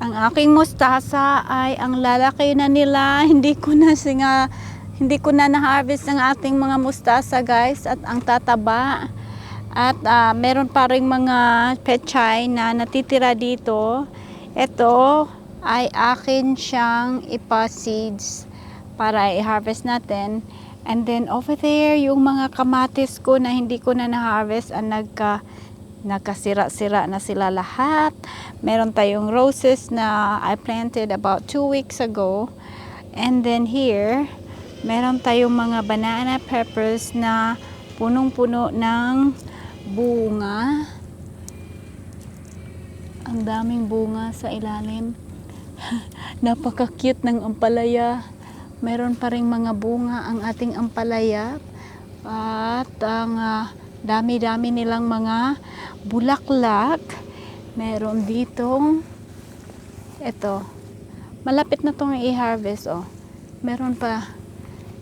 Ang aking mustasa ay ang lalaki na nila. Hindi ko na na-harvest ang ating mga mustasa, guys, at ang tataba. At meron pa ring mga pechay na natitira dito. Ito ay akin siyang ipa-seeds para i-harvest natin. And then over there, yung mga kamatis ko na hindi ko na na-harvest ang nagkasira-sira na sila lahat. Meron tayong roses na I planted about 2 weeks ago. And then here, meron tayong mga banana peppers na punong-puno ng bunga. Ang daming bunga sa ilalim. Napaka-cute ng ampalaya. Meron pa ring mga bunga ang ating ampalaya. At ang dami-dami nilang mga bulaklak. Meron ditong ito. Malapit na itong i-harvest, oh. Meron pa.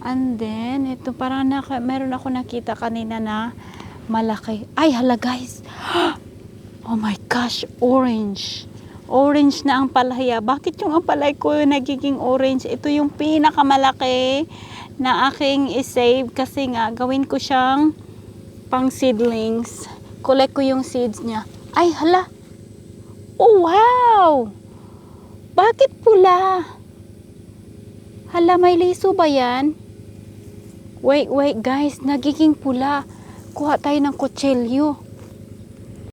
And then, ito parang meron ako nakita kanina na malaki. Ay, hala guys. Oh my gosh, orange. Orange na ang palaya. Bakit yung ampalay ko nagiging orange? Ito yung pinakamalaki na aking i-save kasi nga gawin ko siyang pang seedlings. Collect ko yung seeds niya. Ay, hala. Oh, wow. Bakit pula? Hala, may liso ba yan? Wait guys, nagiging pula. Kuha tayo ng kutsilyo.